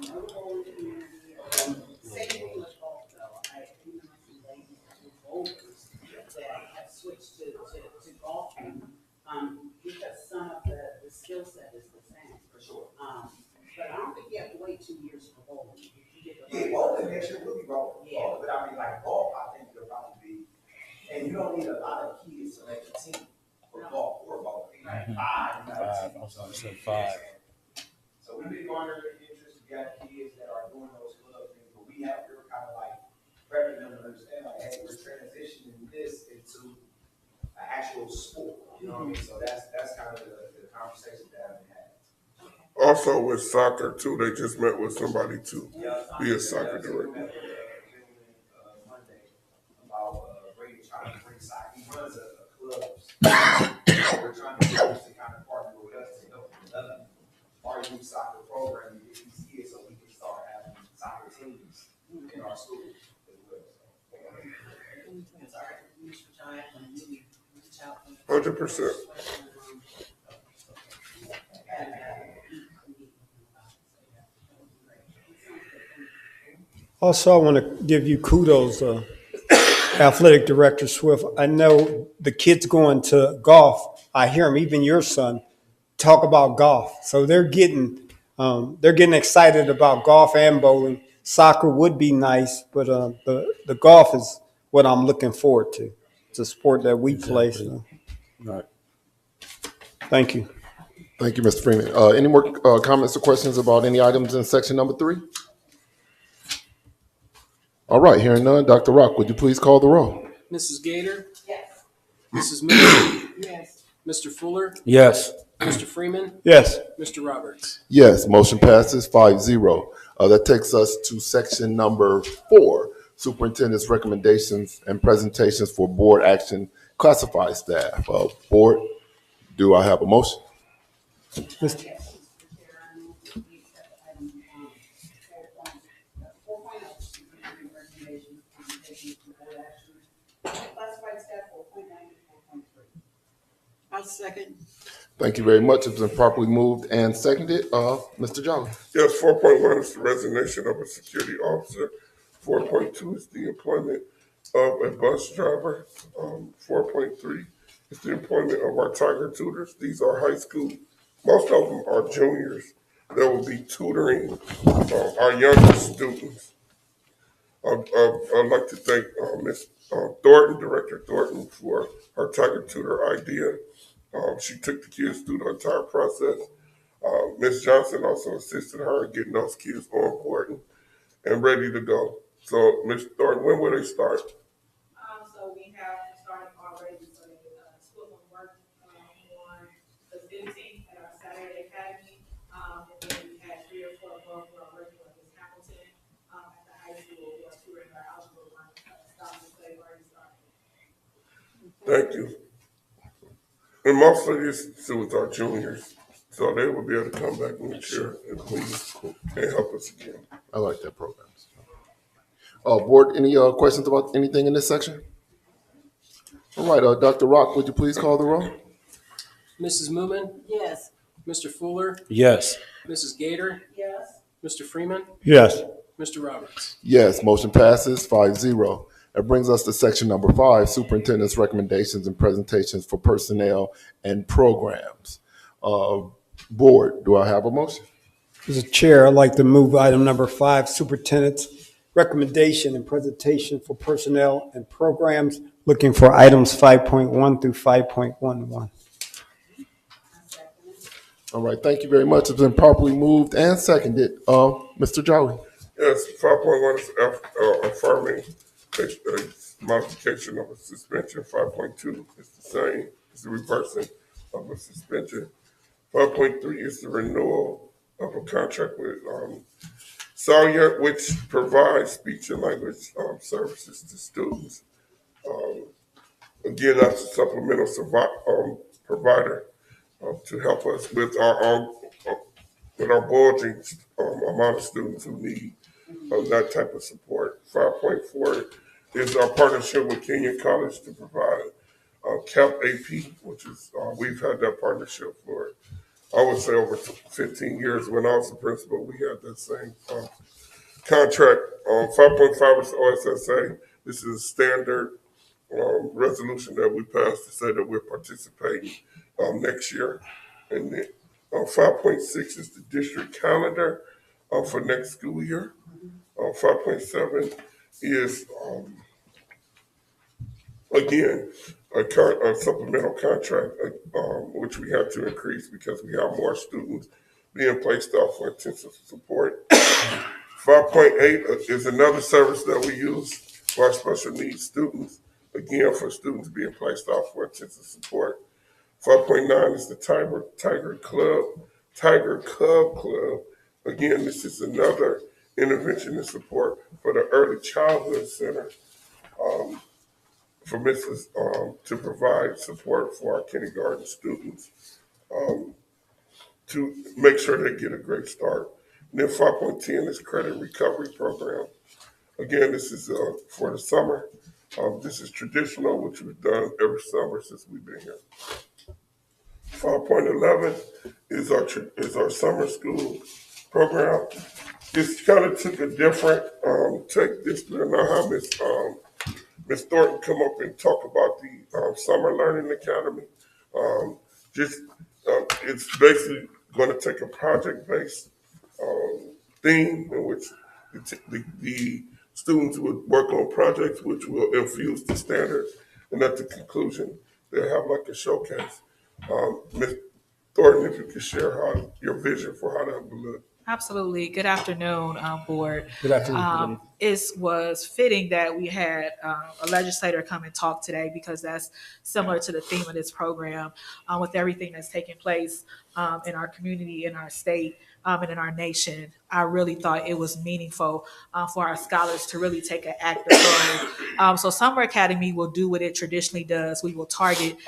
Speaker 4: know the bowling community, same thing with golf though. I even know some ladies who bowlers that have switched to golf, because some of the skill set is the same.
Speaker 10: For sure.
Speaker 4: But I don't think you have to wait 2 years for bowling.
Speaker 10: Yeah, bowling next year will be bowling.
Speaker 4: Yeah.
Speaker 10: But I mean, like golf, I think it'll probably be, and you don't need a lot of kids to make a team for golf or bowling. Like five.
Speaker 11: I was gonna say 5.
Speaker 10: So we've been garnering interest. We got kids that are doing those club things, but we're kind of like prepping them to understand, like, hey, we're transitioning this into an actual sport. You know what I mean? So that's kind of the conversation that I've been having.
Speaker 5: Also with soccer too, they just met with somebody to be a soccer director.
Speaker 10: Monday about trying to bring soccer. He runs a club. We're trying to get him to kind of partner with us to help develop our youth soccer program and get these kids so we can start having soccer teams in our schools as well.
Speaker 4: It's all right, Mr. Giant, and maybe reach out.
Speaker 5: 100%.
Speaker 3: Also, I want to give you kudos, Athletic Director Swift. I know the kids going to golf. I hear them, even your son, talk about golf. So they're getting excited about golf and bowling. Soccer would be nice, but the golf is what I'm looking forward to. It's a sport that we play. So.
Speaker 11: Right.
Speaker 3: Thank you.
Speaker 1: Thank you, Mr. Freeman. Any more comments or questions about any items in section number 3? All right, hearing none, Dr. Rock, would you please call the roll?
Speaker 2: Mrs. Gator,
Speaker 4: Yes.
Speaker 2: Mrs. Miller,
Speaker 8: Yes.
Speaker 2: Mr. Fuller,
Speaker 11: Yes.
Speaker 2: Mr. Freeman,
Speaker 3: Yes.
Speaker 2: Mr. Roberts.
Speaker 1: Yes, motion passes 5-0. That takes us to section number 4, superintendent's recommendations and presentations for board action classified staff. Board, do I have a motion?
Speaker 3: Mr.
Speaker 4: Yes, Mr. Chair, I move that we accept item 4.0, superintendent recommendations, presentations for board action, classified staff 4.9 to 4.3.
Speaker 8: I'll second.
Speaker 1: Thank you very much. It's been properly moved and seconded. Mr. Jolly.
Speaker 5: Yes, 4.1 is the resignation of a security officer. 4.2 is the employment of a bus driver. 4.3 is the employment of our Tiger tutors. These are high school. Most of them are juniors that will be tutoring our younger students. I'd like to thank Ms. Thornton, Director Thornton, for her Tiger tutor idea. She took the kids through the entire process. Ms. Johnson also assisted her in getting those kids on board and ready to go. So, Ms. Thornton, when will they start?
Speaker 9: So we have started already, so the school will work on the 15th at our Saturday Academy. And then we had 3 or 4 more who are working with Ms. Hamilton at the high school who are tutoring our algebra 1 stuff, so they've already started.
Speaker 5: Thank you. And most of these students are juniors, so they will be able to come back next year and please and help us again.
Speaker 1: I like that program. Board, any questions about anything in this section? All right, Dr. Rock, would you please call the roll?
Speaker 2: Mrs. Moomin,
Speaker 8: Yes.
Speaker 2: Mr. Fuller,
Speaker 11: Yes.
Speaker 2: Mrs. Gator,
Speaker 8: Yes.
Speaker 2: Mr. Freeman,
Speaker 3: Yes.
Speaker 2: Mr. Roberts.
Speaker 1: Yes, motion passes 5-0. That brings us to section number 5, superintendent's recommendations and presentations for personnel and programs. Board, do I have a motion?
Speaker 3: Mr. Chair, I'd like to move item number 5, superintendent's recommendation and presentation for personnel and programs Looking for items 5.1 through 5.11.
Speaker 1: All right, thank you very much. It's been properly moved and seconded. Mr. Jolly.
Speaker 5: Yes, 5.1 is affirming a modification of a suspension. 5.2 is the same, it's the reversing of a suspension. 5.3 is the renewal of a contract with Sawyer, which provides speech and language services to students. Again, that's a supplemental provider to help us with our bulging amount of students who need that type of support. 5.4 is our partnership with Kenyon College to provide CAP AP, which is we've had that partnership for I would say over 15 years. When I was the principal, we had that same contract. 5.5 is OSSA. This is a standard resolution that we passed to say that we're participating next year. And then 5.6 is the district calendar for next school year. 5.7 is, again, a supplemental contract, which we had to increase because we have more students being placed off for intensive support. 5.8 is another service that we use for our special needs students, again, for students being placed off for intensive support. 5.9 is the Tiger Cub Club. Again, this is another intervention and support for the Early Childhood Center for Mrs. To provide support for our kindergarten students to make sure they get a great start. And then 5.10 is Credit Recovery Program. Again, this is for the summer. This is traditional, which we've done every summer since we've been here. 5.11 is our summer school program. This kind of took a different take this year. Now have Ms. Thornton come up and talk about the Summer Learning Academy. It's basically going to take a project-based theme in which the students would work on projects which will infuse the standards, and at the conclusion, they'll have like a showcase. Ms. Thornton, if you could share your vision for how that would look.
Speaker 12: Absolutely. Good afternoon, board.
Speaker 11: Good afternoon.
Speaker 12: It was fitting that we had a legislator come and talk today because that's similar to the theme of this program with everything that's taking place in our community, in our state, and in our nation. I really thought it was meaningful for our scholars to really take an active role. So Summer Academy will do what it traditionally does. We will target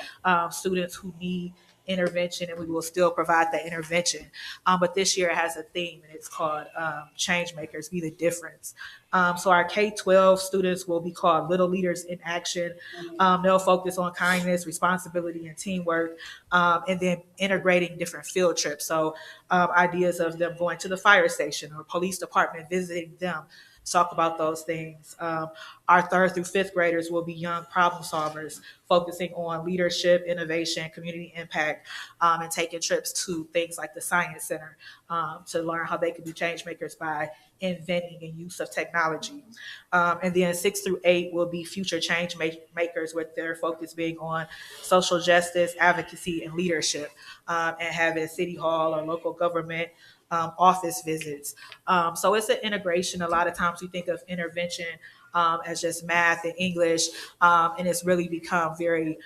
Speaker 12: students who need intervention, and we will still provide that intervention. But this year it has a theme, and it's called Change Makers, Be the Difference. So our K-12 students will be called Little Leaders in Action. They'll focus on kindness, responsibility, and teamwork, and then integrating different field trips. So ideas of them going to the fire station or police department, visiting them, talk about those things. Our 3rd through 5th graders will be young problem solvers, focusing on leadership, innovation, community impact, and taking trips to things like the Science Center to learn how they can be change makers by inventing and use of technology. And then 6 through 8 will be future change makers, with their focus being on social justice, advocacy, and leadership, and having city hall or local government office visits. So it's an integration. A lot of times we think of intervention as just math and English, and it's really become very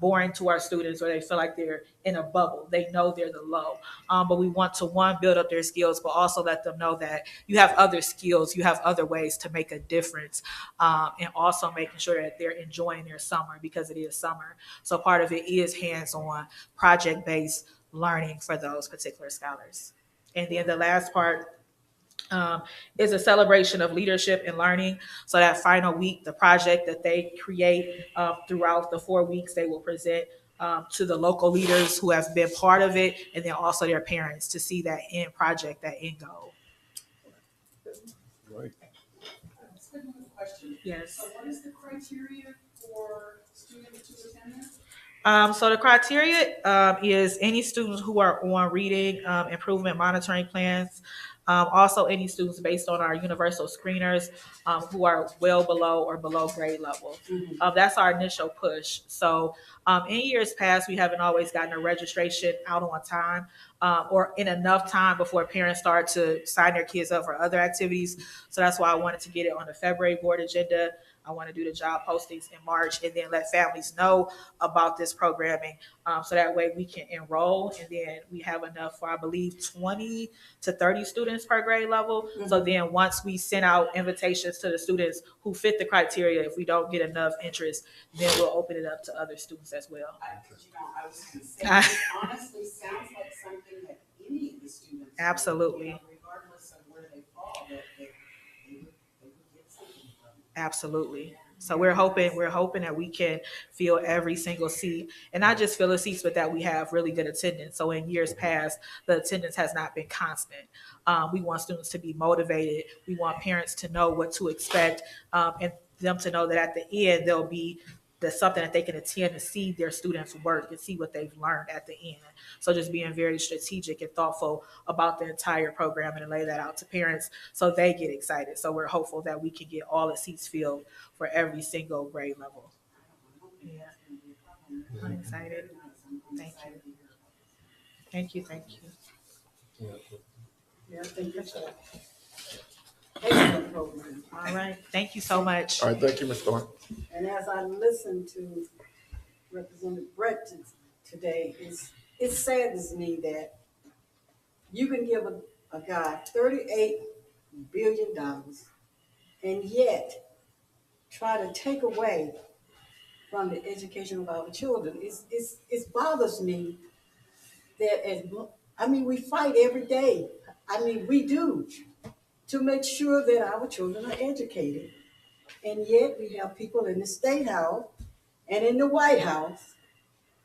Speaker 12: boring to our students, or they feel like they're in a bubble. They know they're the low, but we want to, one, build up their skills, but also let them know that you have other skills, you have other ways to make a difference, and also making sure that they're enjoying their summer, because it is summer. So part of it is hands-on, project-based learning for those particular scholars. And then the last part is a celebration of leadership and learning. So that final week, the project that they create throughout the 4 weeks, they will present to the local leaders who have been part of it, and then also their parents, to see that end project, that end goal.
Speaker 11: Right.
Speaker 4: Question.
Speaker 12: Yes.
Speaker 4: So what is the criteria for students to attend this?
Speaker 12: So the criteria is any students who are on reading improvement monitoring plans, Also, any students based on our universal screeners who are well below or below grade level. That's our initial push. So in years past, we haven't always gotten a registration out on time or in enough time before parents start to sign their kids up for other activities. So that's why I wanted to get it on the February board agenda. I want to do the job postings in March and then let families know about this programming so that way we can enroll, and then we have enough for, I believe, 20 to 30 students per grade level. So then once we send out invitations to the students who fit the criteria, if we don't get enough interest, then we'll open it up to other students as well.
Speaker 4: I was going to say, it honestly sounds like something that any of the students.
Speaker 12: Absolutely.
Speaker 4: Regardless of where they fall, that they would get something from it.
Speaker 12: Absolutely. So we're hoping that we can fill every single seat, and not just fill the seats, but that we have really good attendance. So in years past, the attendance has not been constant. We want students to be motivated. We want parents to know what to expect, and them to know that at the end there'll be something that they can attend and see their students work and see what they've learned at the end. So just being very strategic and thoughtful about the entire program and lay that out to parents so they get excited. So we're hopeful that we can get all the seats filled for every single grade level. Yeah. I'm excited. Thank you. Thank you. Thank you.
Speaker 8: Yeah, I think it's an excellent program.
Speaker 12: All right. Thank you so much.
Speaker 1: All right, thank you, Ms. Thorne.
Speaker 8: And as I listened to Representative Brett today, it saddens me that you can give a guy $38 billion and yet try to take away from the education of our children. It bothers me that we fight every day. We do to make sure that our children are educated. And yet we have people in the State House and in the White House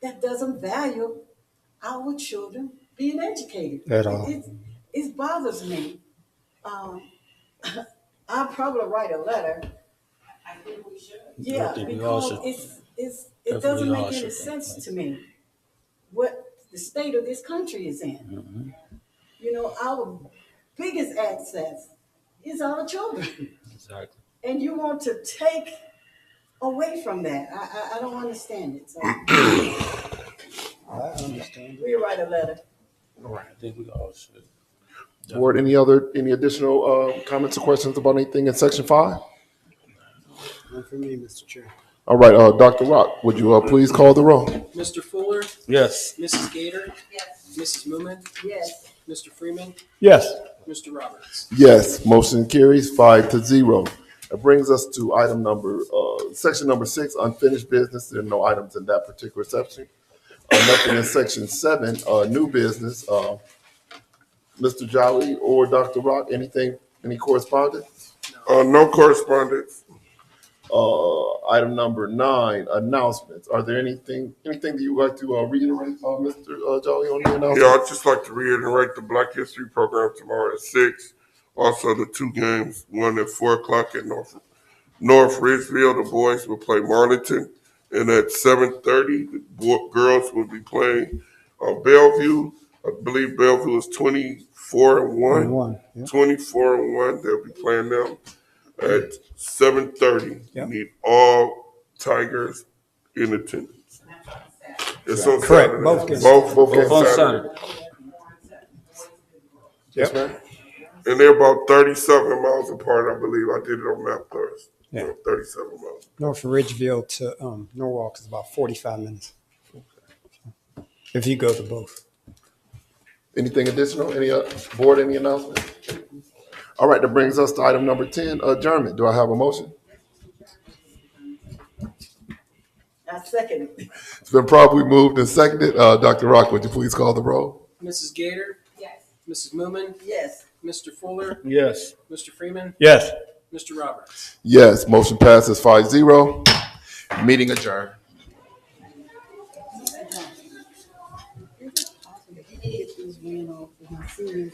Speaker 8: that doesn't value our children being educated.
Speaker 3: At all.
Speaker 8: It bothers me. I'll probably write a letter.
Speaker 4: I think we should.
Speaker 8: Yeah,
Speaker 11: I think we all
Speaker 8: because
Speaker 11: should.
Speaker 8: it doesn't
Speaker 11: Definitely all
Speaker 8: make any
Speaker 11: should.
Speaker 8: sense to me what the state of this country is in.
Speaker 11: Mhm.
Speaker 8: You know, our biggest access is our children.
Speaker 11: Exactly.
Speaker 8: And you want to take away from that. I don't understand it. So
Speaker 3: I understand.
Speaker 8: we'll write a letter.
Speaker 11: All right. I think we all should.
Speaker 1: Board, any additional comments or questions about anything in section 5?
Speaker 3: None for me, Mr. Chair.
Speaker 1: All right, Dr. Rock, would you please call the roll?
Speaker 2: Mr. Fuller,
Speaker 11: Yes.
Speaker 2: Mrs. Gator,
Speaker 4: Yes.
Speaker 2: Mrs. Moomin,
Speaker 8: Yes.
Speaker 2: Mr. Freeman,
Speaker 3: Yes.
Speaker 2: Mr. Roberts.
Speaker 1: Yes, motion carries 5-0. That brings us to section number 6, unfinished business. There are no items in that particular section. Nothing in section 7, new business. Mr. Jolly or Dr. Rock, any correspondence?
Speaker 5: No correspondence.
Speaker 1: Item number 9, announcements. Are there anything that you would like to reiterate, Mr. Jolly, on the announcement?
Speaker 5: Yeah, I'd just like to reiterate the Black History program tomorrow at 6. Also, the 2 games, one at 4 o'clock at North Ridgeville. The boys will play Marlington. And at 7:30, the girls will be playing Bellevue. I believe Bellevue is 24-1.
Speaker 3: Yeah.
Speaker 5: 24-1. They'll be playing them at 7:30.
Speaker 3: Yeah.
Speaker 5: You need all Tigers in attendance. It's on
Speaker 3: Correct.
Speaker 5: Saturday.
Speaker 3: Both games.
Speaker 5: Both games
Speaker 11: On
Speaker 5: Saturday.
Speaker 11: Saturday.
Speaker 1: Yes, ma'am.
Speaker 5: And they're about 37 miles apart, I believe. I did it on MapQuest.
Speaker 3: Yeah.
Speaker 5: 37 miles.
Speaker 3: North Ridgeville to Norwalk is about 45 minutes. If you go to both.
Speaker 1: Anything additional? Board, any announcements? All right, that brings us to item number 10, adjournment. Do I have a motion?
Speaker 8: I second it.
Speaker 1: It's been properly moved and seconded. Dr. Rock, would you please call the roll?
Speaker 2: Mrs. Gator,
Speaker 4: Yes.
Speaker 2: Mrs. Moomin,
Speaker 8: Yes.
Speaker 2: Mr. Fuller,
Speaker 11: Yes.
Speaker 2: Mr. Freeman,
Speaker 3: Yes.
Speaker 2: Mr. Roberts.
Speaker 1: Yes, motion passes 5-0. Meeting adjourned.
Speaker 8: Get these ran off with my seniors.